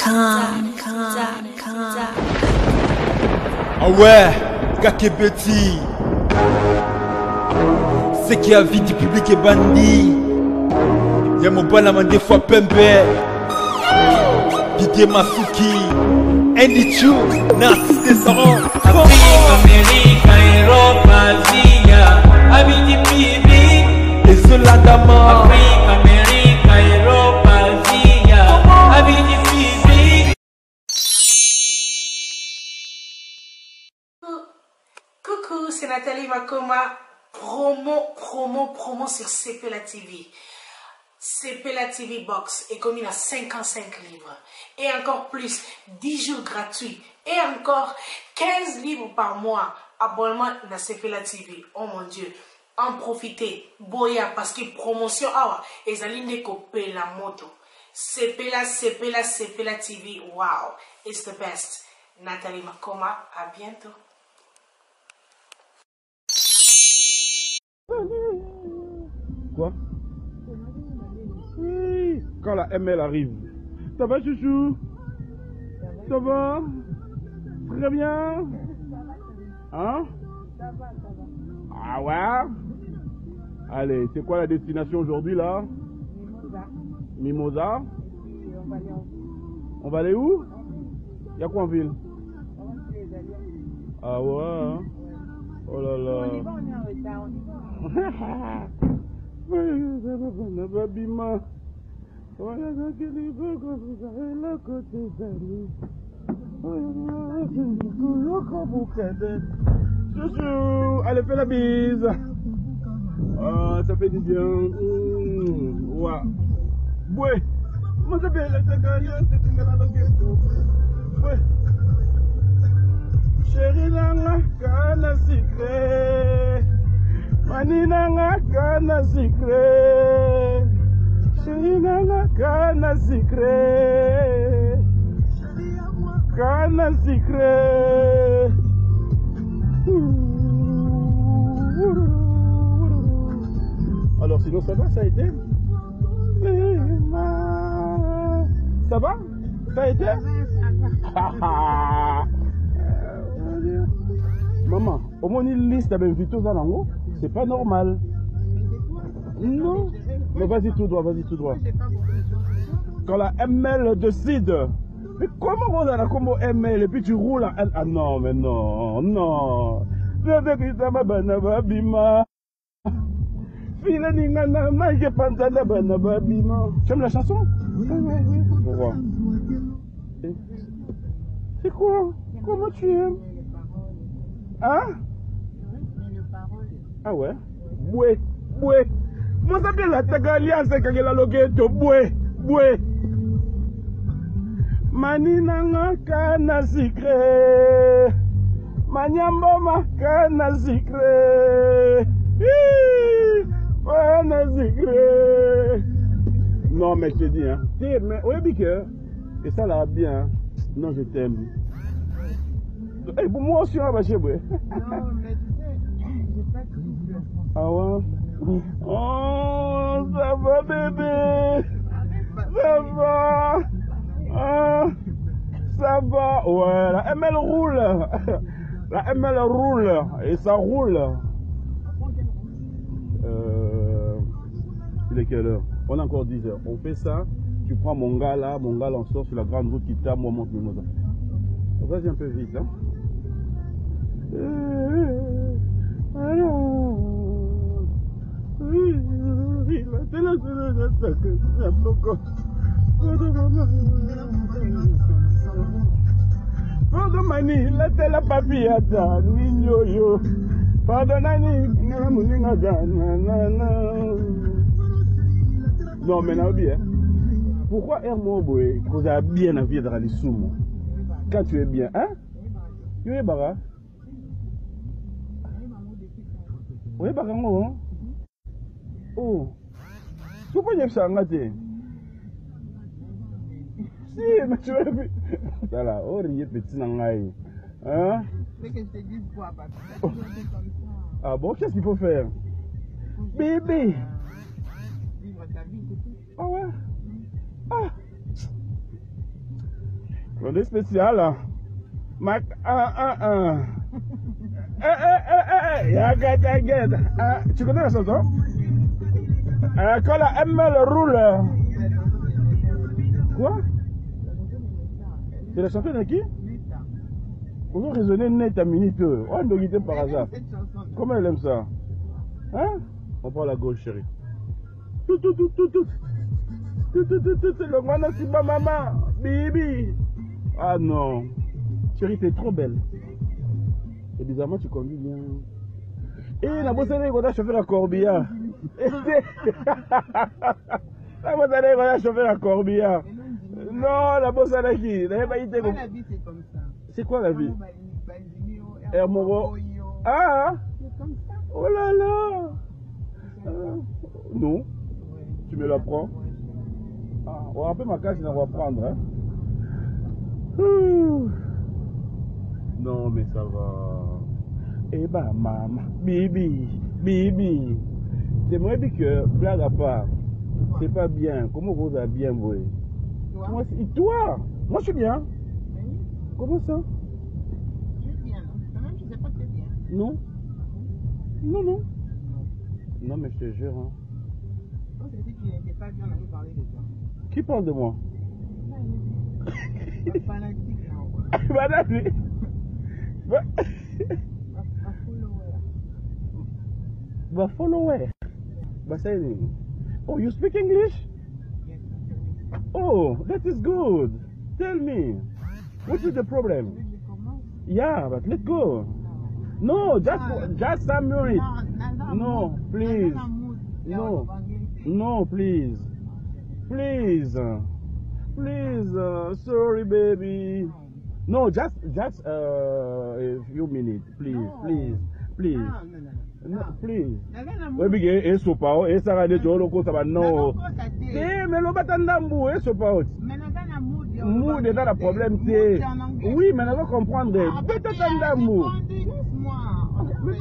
Ah ouais, Kakebeti. C'est qui a vie du public et bandit. Y'a mon banama des fois Pembe, Didier Masuki, Andy Chou, Narcisse Descendant. Afrique, Amérique, Europe, Asie, Abidi Bibi. Et Zolandama. Afrique, Amérique, Europe, Asie, Abidi Bibi. Coucou, c'est Nathalie Makoma. Promo sur CPLA TV. CPLA TV Box est commis à 55 livres. Et encore plus, 10 jours gratuits. Et encore 15 livres par mois. Abonnement à CPLA TV. Oh mon Dieu. En profitez. Boya, parce que promotion, et Zaline coupé la moto. CPLA TV. Wow. It's the best. Nathalie Makoma. À bientôt. Quoi? Oui, quand la ML arrive. Ça va, chouchou? Ça va? Très bien? Hein? Ah ouais? Allez, c'est quoi la destination aujourd'hui là? Mimosa. On va aller où? Il y a quoi en ville? Ah ouais? Hein? Oh là là. On y va, on est en retard, on y va. Chouchou, allez, fais la bise. Oh, ça fait du bien. Ouais. Ouais. Moi, ça fait la ouais. Chérie, nanga, kana secret. Mani nanga, kana secret. Chérie, nanga, kana secret. Kana secret. Alors, sinon, ça va, ça a été? Ça va? Ça a été? Maman, au moins une liste d'invités aux alentours, c'est pas normal. Non. Mais vas-y tout droit, vas-y tout droit. Quand la ML décide, mais comment on a la combo ML et puis tu roules à L? Ah non, mais non, non. Tu aimes la chanson? Pourquoi? C'est quoi? Comment tu aimes? Hein? Ah ouais? Boué, boué. Moi ça fait la tagaliance quand il a logeto boué, boué. Manina nga kana secret. Manyamba makana secret. Kana secret. Non mais je te dis hein. Mais ouais Biker. Et ça là bien. Non je t'aime. Et pour moi aussi, on va chez moi. Non, mais tu sais, j'ai pas de soucis. Ah ouais? Oh, ça va bébé. Ça va. Ah, ça va. Ouais, la ML roule. La ML roule. Et ça roule. Il est quelle heure? On a encore 10 heures. On fait ça. Tu prends mon gars là on sort sur la grande route qui tape, moi monte Mimosa. Vas-y un peu vite, hein. Pardon mani, la tela papiata, nino yo. Pardon nani, non mais non bien. Pourquoi Hermo Boé, vous avez bien la vie de Ralissoum? Quand tu es bien, hein? Tu es bara? Oui, bara non? Oh, tu peux dire ça, Ngate? Si, mais tu es bien. Ça là, oh, il est petit nangaï. Hein? C'est que je te dise quoi, papa? Oh. Ah bon, qu'est-ce qu'il faut faire? Bébé! Vivre ta vie, c'est tout. Ah ouais? Ah! On est spécial. Hein. Mac 1. Tu connais la chanson? Quand la ML roule. Quoi? C'est la chanson de qui? On va raisonner net à minute. On doit guider par hasard. Comment elle aime ça? Hein? On prend la gauche, chérie. Tout. Le mana si ba maman. Bibi. Ah non. Chérie, t'es trop belle. Et bizarrement, tu conduis bien. Et la bosse est un chauffeur à corbillard. La bosse est un chauffeur à corbillard. Non, la bosse est qui? La vie, c'est comme ça. C'est quoi la vie? Hermoro. Ah! Oh là là! Non. Tu me la prends? Ah, on va rappeler ma case, on va prendre. Hein? Non, mais ça va. Eh ben, maman. Bibi. J'aimerais bien que, blague à part, c'est pas bien. Comment vous avez bien voué? Toi? Moi, je suis bien. Comment ça? Tu es bien, non? Quand même, je sais pas que tu es bien. Non. Non, mais je te jure. Hein. Donc, c'est que tu n'étais pas bien, on avait parlé de toi. Qui parle de moi? Fanatique, là. Fanatique? A follower. Oh, you speak English? Yes. Oh, that is good. Tell me, what is the problem? Yeah, but let's go. No, just some minutes. No, please. No, please. Sorry, baby. No, just a few minutes, please. No, please. We begin a sopa, a sarade jolo kota no. Mais le batandambu, a sopa. Mood est dans le problème, c'est. Oui, mais on va comprendre. Oui,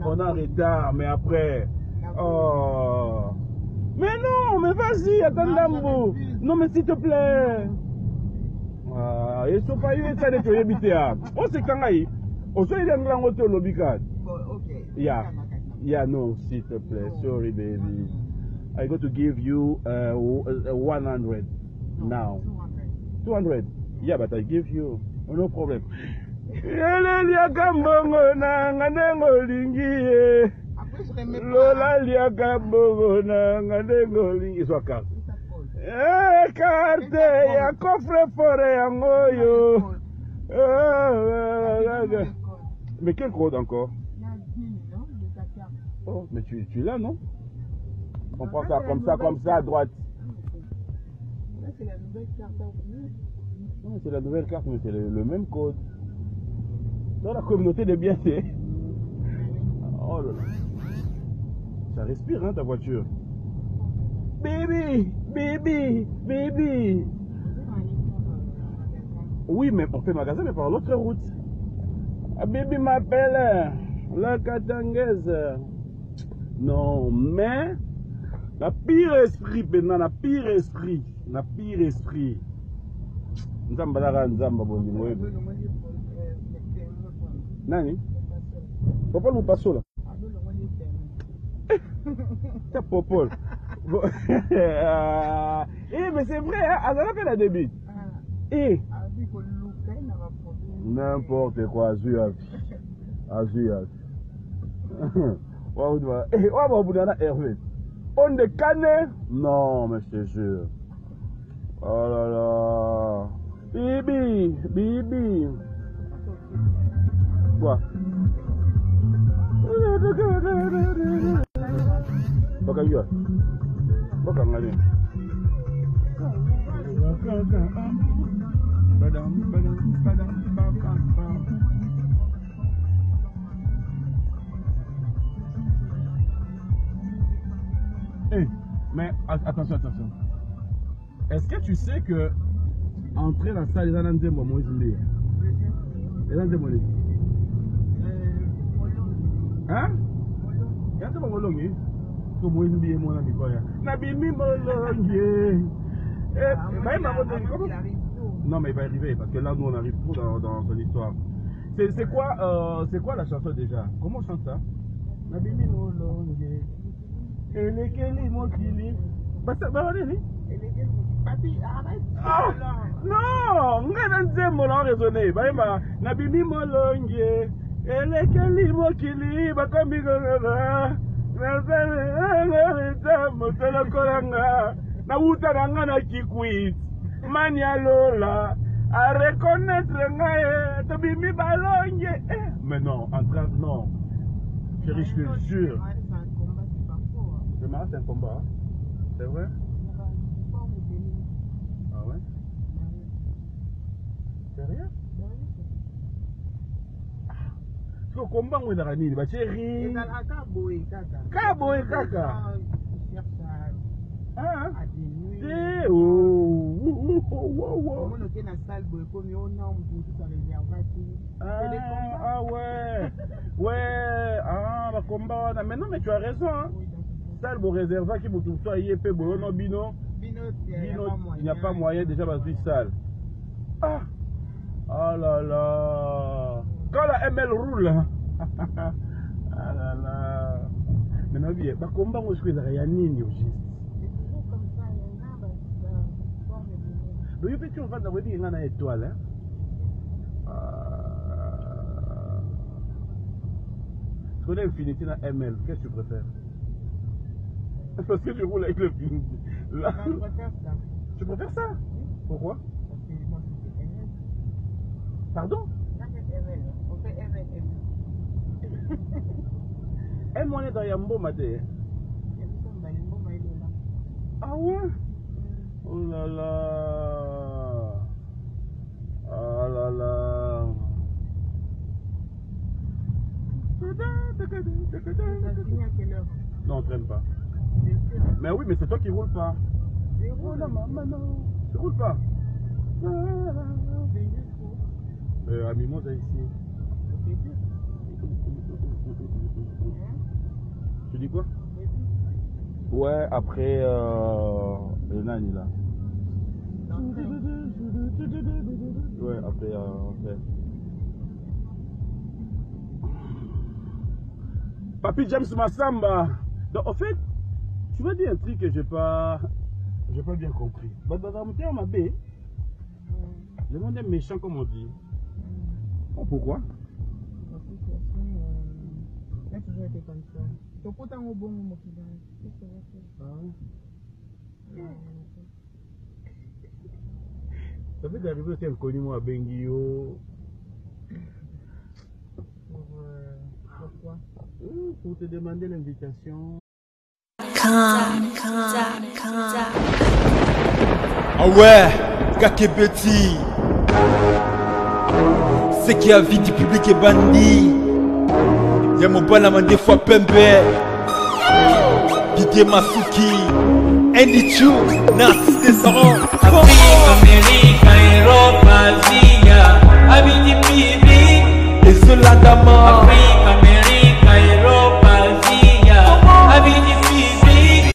on a retard, mais après. Oh. Mais non, mais vas-y, attends, non, mais s'il te plaît. Et ce pas eu ça de te habiter. On sait quand il on sait les grands hôtels l'obicade. Yeah, no, s'il te plaît. Sorry, baby. I got to give you 100 now. 200. Yeah, but I give you no problem. Lola liaka bogona ngandengolingi soit carte. Carte ya coffre fort yangoyo. Mais quel code encore? Oh, mais tu l'as, non? On prend ça comme ça à droite. C'est la nouvelle carte. Non, c'est la nouvelle carte, mais c'est le même code. Dans la communauté des bienfaits. Oh là là. Ça respire, hein, ta voiture. Baby. Oui, mais on fait magasin, mais par l'autre route. Baby m'appelle. La Katangaise. Non, mais. La pire esprit, maintenant, la pire esprit. Nzamba bondi moyo. Nani? Papa nous passe là. C'est Popol. Mais c'est vrai, hein, Azala fait la début. N'importe quoi, Azuyav. Hervé. On de canne? Non, mais je te jure. Oh là là. Bibi. Quoi? Mais attention. Est-ce que tu sais que entrer dans la salle, il y a un endroit où hein? Il y a un endroit où il Non, mais il va arriver, parce que là, nous, on arrive trop dans son histoire. C'est quoi la chanson déjà? Comment on chante ça? Nabimi Molonge. Elekeli Mokili. Bah, allez. Papi, arrête. Ah, non, on a un mot raisonné. Bah, Nabimi Molonge. Elekeli Mokili. Bah, comme il na wuta na kikwit mania lola à reconnaître ngaye tabimi balonge. Mais non, en train non. Chérie, je te jure. Le mariage c'est un combat. C'est vrai? Ah ouais? Sérieux? Le combat on est nini ba chérie. Kaboy kaka. Ah, ah ouais. Ouais, ah, bah combat. Mais non, mais tu as raison. Hein. Salle pour réserver qui vous tout ça, il y a peu bon, non, Bino. Bino, il n'y a pas moyen déjà parce que salle. Ah, ah là là. Quand la ML roule. Ah là là. Maintenant, bien, bah combat, moi je fais rien nini au juste. Mais il peut-être qu'on va dire qu'il y a une étoile. Tu connais Infinity dans ML, qu'est-ce que tu préfères? Parce que je roule avec le Infinity. Là. Je préfère ça. Tu préfères ça? Pourquoi? Parce que moi je fais ML. Pardon? On fait ML. M on est dans Yambo Maté. Ah ouais? Oh là là. Ah là là. Non, on traîne pas. Mais oui, mais c'est toi qui roule pas. Oh là, maman, non. Tu roules pas. À Mimosa ici. Tu dis quoi? Ouais, après le nani là. Ouais, après Papi James Massamba. Donc en fait, tu m'as dit un truc que j'ai pas bien compris. Le monde est méchant comme on dit. Oh, pourquoi? J'ai toujours été comme ça. Donc pourtant au bon moment qu'il ça fait d'arriver aussi inconnu moi à Bengio. Pourquoi? Pour te demander l'invitation. Ah ouais, Kakebeti. C'est qui a vie du public et bandit. Y'a mon balama des fois Pembe. Didier Masuki. Andy Chou, Narcisse Descendant. Afrique, Amérique, Europe, Asie, Abidi Pibi. Et Zolandama. Afrique, Amérique, Europe, Asie, Abidi Pibi.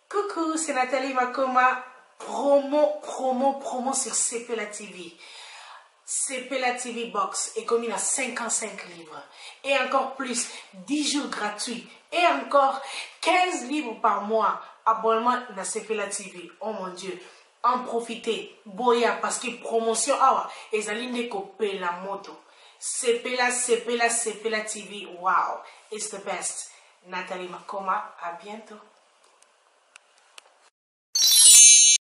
Coucou, c'est Nathalie Makoma. Promo sur Cepela TV. Cepela TV Box est commis à 55 livres. Et encore plus, 10 jours gratuits. Et encore 15 livres par mois. Abonnement à Cepela TV. Oh mon Dieu. En profitez. Boya parce que promotion. Ah, et Zaline Kopé la moto. Cepela TV. Wow. It's the best. Nathalie Makoma. À bientôt.